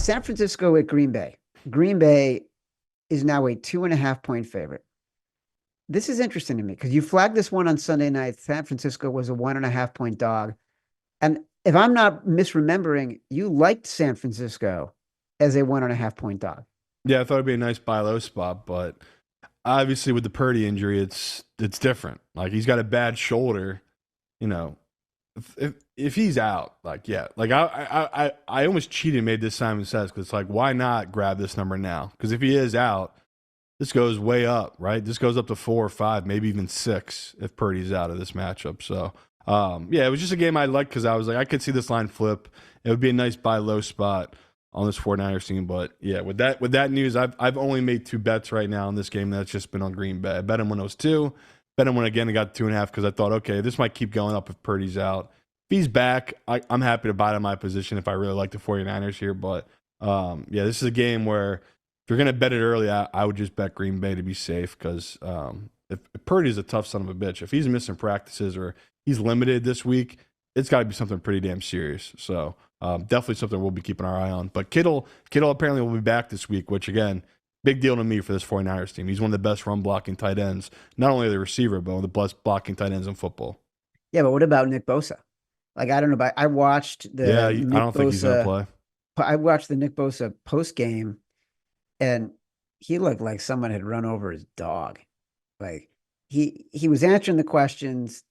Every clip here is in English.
San Francisco at Green Bay. Green Bay is now a 2.5 point favorite. This is interesting to me because you flagged this one on Sunday night. San Francisco was a 1.5 point dog. And if I'm not misremembering, you liked San Francisco as a 1.5 point dog. Yeah, I thought it'd be a nice buy low spot, but obviously with the Purdy injury, it's different. Like he's got a bad shoulder, you know. If he's out, like yeah, like I almost cheated and made this Simon Says because it's like why not grab this number now? Because if he is out, this goes way up, right? This goes up to 4 or 5, maybe even 6 if Purdy's out of this matchup. So yeah, it was just a game I liked because I was like I could see this line flip. It would be a nice buy low spot on this 49ers team. But yeah, with that news, I've only made 2 bets right now in this game. That's just been on Green Bay. I bet him when it was 2. Bet him when again I got 2.5 because I thought, okay, this might keep going up if Purdy's out. If he's back, I'm happy to buy to my position if I really like the 49ers here. But yeah, this is a game where if you're going to bet it early, I would just bet Green Bay to be safe because if Purdy's a tough son of a bitch, if he's missing practices or he's limited this week, it's got to be something pretty damn serious. So definitely something we'll be keeping our eye on. But Kittle apparently will be back this week, which again, big deal to me for this 49ers team. He's one of the best run blocking tight ends, not only the receiver, but one of the best blocking tight ends in football. Yeah, but what about Nick Bosa? Like, I don't know, but I watched the I don't think he's going to play. I watched the Nick Bosa post game, and he looked like someone had run over his dog. Like he was answering the questions.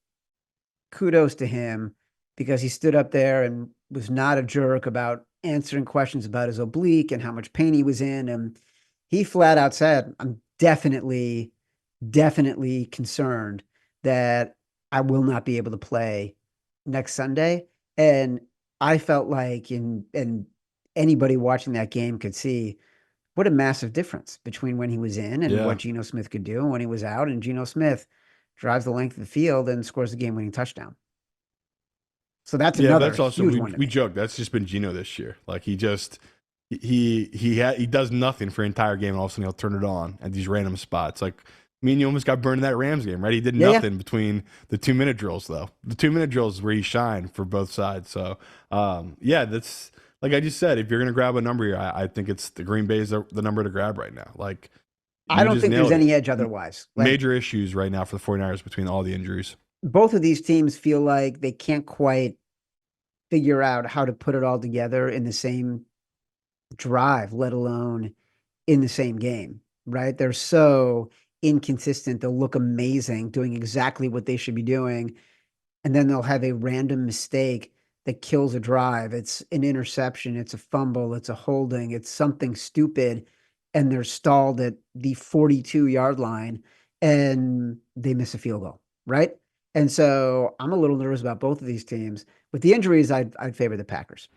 Kudos to him because he stood up there and was not a jerk about answering questions about his oblique and how much pain he was in. And he flat out said, I'm definitely concerned that I will not be able to play next Sunday. And I felt like, and anybody watching that game could see what a massive difference between when he was in and what Geno Smith could do and when he was out. And Geno Smith drives the length of the field and scores the game-winning touchdown. So that's another that's also huge one. We joke that's just been Geno this year. Like he does nothing for an entire game, and all of a sudden he'll turn it on at these random spots. Like me and you almost got burned in that Rams game, right? He did nothing between the 2-minute drills, though. The 2-minute drills is where he shined for both sides. So yeah, that's like I just said. If you're gonna grab a number here, I think it's the Green Bay is the number to grab right now. Like I don't think there's any edge otherwise. Like, major issues right now for the 49ers between all the injuries. Both of these teams feel like they can't quite figure out how to put it all together in the same drive, let alone in the same game, right? They're so inconsistent. They'll look amazing doing exactly what they should be doing. And then they'll have a random mistake that kills a drive. It's an interception. It's a fumble. It's a holding. It's something stupid. And they're stalled at the 42-yard line and they miss a field goal, right? And so I'm a little nervous about both of these teams. With the injuries, I'd favor the Packers.